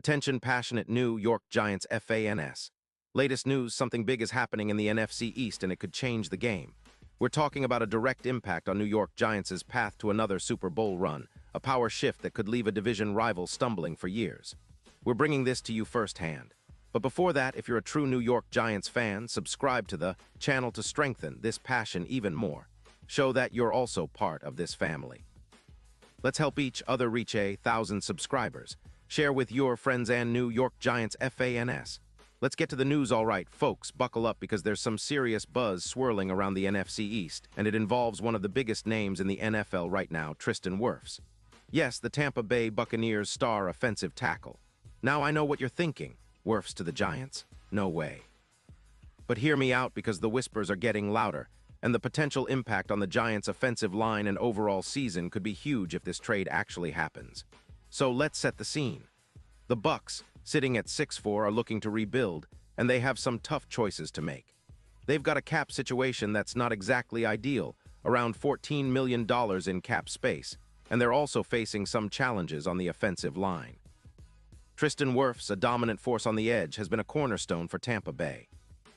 Attention passionate New York Giants fans. Latest news, something big is happening in the NFC East and it could change the game. We're talking about a direct impact on New York Giants' path to another Super Bowl run, a power shift that could leave a division rival stumbling for years. We're bringing this to you firsthand. But before that, if you're a true New York Giants fan, subscribe to the channel to strengthen this passion even more. Show that you're also part of this family. Let's help each other reach 1,000 subscribers. Share with your friends and New York Giants fans. Let's get to the news, all right, folks. Buckle up because there's some serious buzz swirling around the NFC East, and it involves one of the biggest names in the NFL right now, Tristan Wirfs. Yes, the Tampa Bay Buccaneers star offensive tackle. Now I know what you're thinking. Wirfs to the Giants? No way. But hear me out because the whispers are getting louder, and the potential impact on the Giants' offensive line and overall season could be huge if this trade actually happens. So let's set the scene. The Bucs, sitting at 6-4, are looking to rebuild, and they have some tough choices to make. They've got a cap situation that's not exactly ideal, around $14 million in cap space, and they're also facing some challenges on the offensive line. Tristan Wirfs, a dominant force on the edge, has been a cornerstone for Tampa Bay.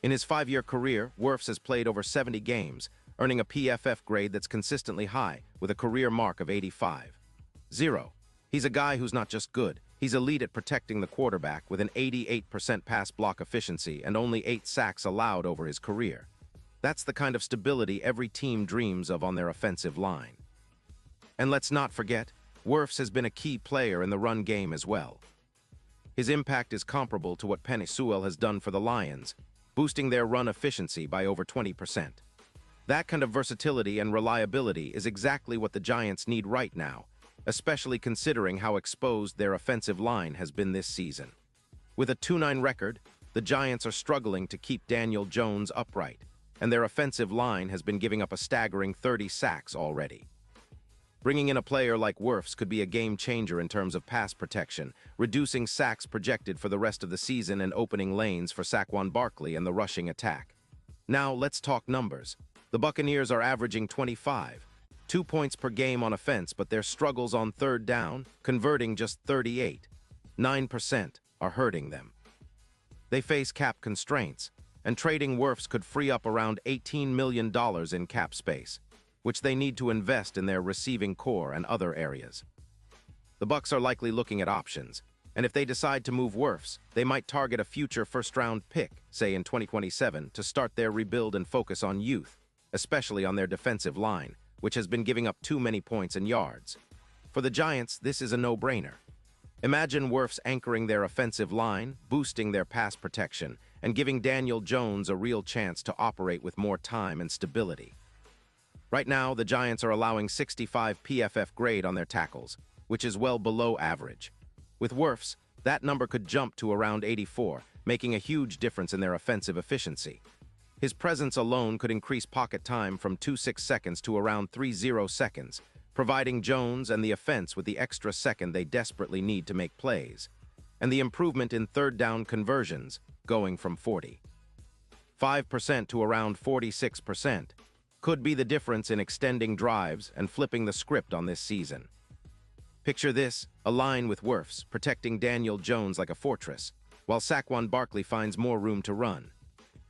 In his 5-year career, Wirfs has played over 70 games, earning a PFF grade that's consistently high, with a career mark of 85.0. He's a guy who's not just good, he's elite at protecting the quarterback with an 88% pass block efficiency and only 8 sacks allowed over his career. That's the kind of stability every team dreams of on their offensive line. And let's not forget, Wirfs has been a key player in the run game as well. His impact is comparable to what Penei Sewell has done for the Lions, boosting their run efficiency by over 20%. That kind of versatility and reliability is exactly what the Giants need right now, especially considering how exposed their offensive line has been this season. With a 2-9 record, the Giants are struggling to keep Daniel Jones upright, and their offensive line has been giving up a staggering 30 sacks already. Bringing in a player like Wirfs could be a game-changer in terms of pass protection, reducing sacks projected for the rest of the season and opening lanes for Saquon Barkley and the rushing attack. Now, let's talk numbers. The Buccaneers are averaging 2 points per game on offense, but their struggles on third down, converting just 9%, are hurting them. They face cap constraints, and trading Wirfs could free up around $18 million in cap space, which they need to invest in their receiving core and other areas. The Bucs are likely looking at options, and if they decide to move Wirfs, they might target a future first-round pick, say in 2027, to start their rebuild and focus on youth, especially on their defensive line, which has been giving up too many points and yards. For the Giants, this is a no-brainer. Imagine Wirfs anchoring their offensive line, boosting their pass protection, and giving Daniel Jones a real chance to operate with more time and stability. Right now, the Giants are allowing 65 PFF grade on their tackles, which is well below average. With Wirfs, that number could jump to around 84, making a huge difference in their offensive efficiency. His presence alone could increase pocket time from 2.6 seconds to around 3.0 seconds, providing Jones and the offense with the extra second they desperately need to make plays. And the improvement in third down conversions, going from 45% to around 46%, could be the difference in extending drives and flipping the script on this season. Picture this, a line with Wirfs, protecting Daniel Jones like a fortress, while Saquon Barkley finds more room to run.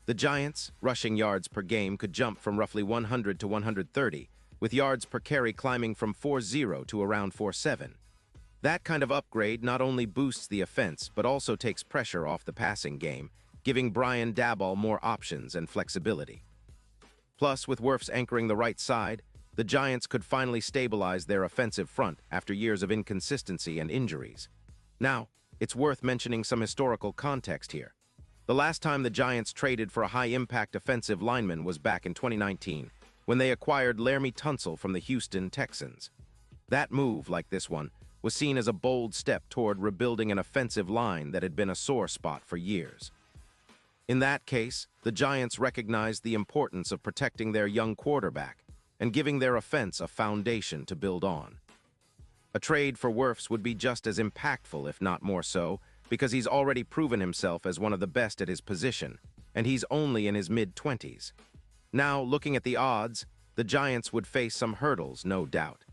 The Giants' rushing yards per game could jump from roughly 100 to 130, with yards per carry climbing from 4.0 to around 4.7. That kind of upgrade not only boosts the offense, but also takes pressure off the passing game, giving Brian Daboll more options and flexibility. Plus, with Wirfs anchoring the right side, the Giants could finally stabilize their offensive front after years of inconsistency and injuries. Now, it's worth mentioning some historical context here. The last time the Giants traded for a high-impact offensive lineman was back in 2019, when they acquired Laremy Tunsil from the Houston Texans. That move, like this one, was seen as a bold step toward rebuilding an offensive line that had been a sore spot for years. In that case, the Giants recognized the importance of protecting their young quarterback and giving their offense a foundation to build on. A trade for Wirfs would be just as impactful, if not more so, because he's already proven himself as one of the best at his position, and he's only in his mid-20s. Now, looking at the odds, the Giants would face some hurdles, no doubt.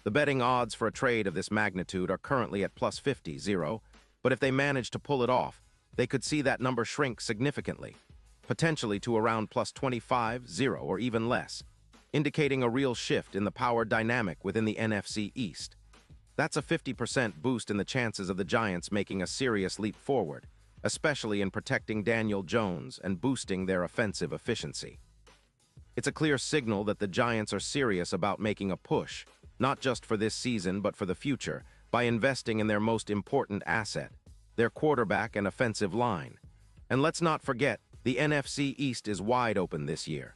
The betting odds for a trade of this magnitude are currently at +50, But if they manage to pull it off, they could see that number shrink significantly, potentially to around plus 25, 0, or even less, indicating a real shift in the power dynamic within the NFC East. That's a 50% boost in the chances of the Giants making a serious leap forward, especially in protecting Daniel Jones and boosting their offensive efficiency. It's a clear signal that the Giants are serious about making a push, not just for this season but for the future, by investing in their most important asset, their quarterback and offensive line. And let's not forget, the NFC East is wide open this year.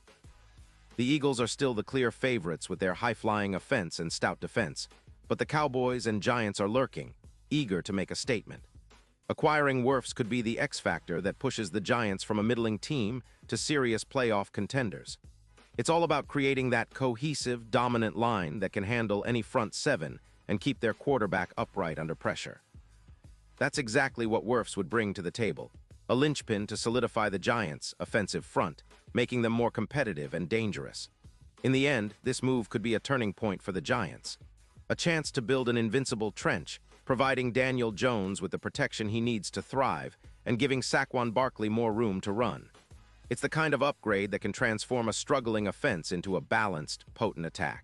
The Eagles are still the clear favorites with their high-flying offense and stout defense, but the Cowboys and Giants are lurking, eager to make a statement. Acquiring Wirfs could be the X factor that pushes the Giants from a middling team to serious playoff contenders. It's all about creating that cohesive, dominant line that can handle any front seven and keep their quarterback upright under pressure. That's exactly what Wirfs would bring to the table, a linchpin to solidify the Giants' offensive front, making them more competitive and dangerous. In the end, this move could be a turning point for the Giants, a chance to build an invincible trench, providing Daniel Jones with the protection he needs to thrive and giving Saquon Barkley more room to run. It's the kind of upgrade that can transform a struggling offense into a balanced, potent attack.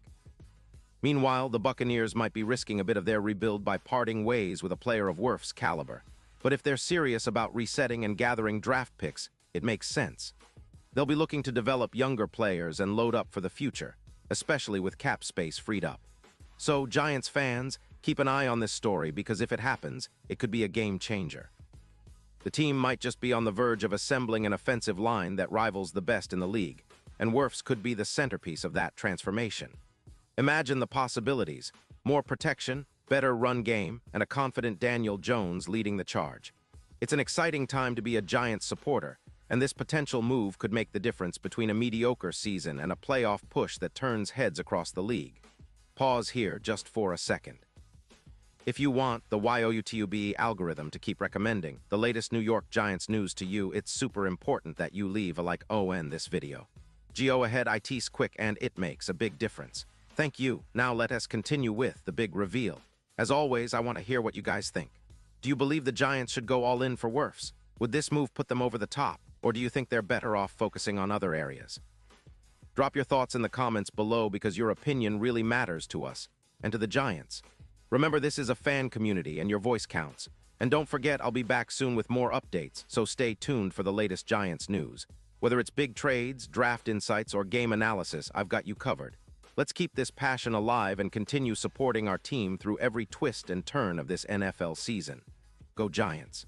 Meanwhile, the Buccaneers might be risking a bit of their rebuild by parting ways with a player of Wirfs' caliber. But if they're serious about resetting and gathering draft picks, it makes sense. They'll be looking to develop younger players and load up for the future, especially with cap space freed up. So, Giants fans, keep an eye on this story because if it happens, it could be a game changer. The team might just be on the verge of assembling an offensive line that rivals the best in the league, and Wirfs could be the centerpiece of that transformation. Imagine the possibilities: more protection, better run game, and a confident Daniel Jones leading the charge. It's an exciting time to be a Giants supporter, and this potential move could make the difference between a mediocre season and a playoff push that turns heads across the league. Pause here just for a second. If you want the YouTube algorithm to keep recommending the latest New York Giants news to you, it's super important that you leave a like on this video. Go ahead, it's quick and it makes a big difference. Thank you. Now let us continue with the big reveal. As always, I want to hear what you guys think. Do you believe the Giants should go all in for Wirfs? Would this move put them over the top, or do you think they're better off focusing on other areas? Drop your thoughts in the comments below because your opinion really matters to us and to the Giants. Remember, this is a fan community and your voice counts. And don't forget, I'll be back soon with more updates, so stay tuned for the latest Giants news. Whether it's big trades, draft insights, or game analysis, I've got you covered. Let's keep this passion alive and continue supporting our team through every twist and turn of this NFL season. Go Giants!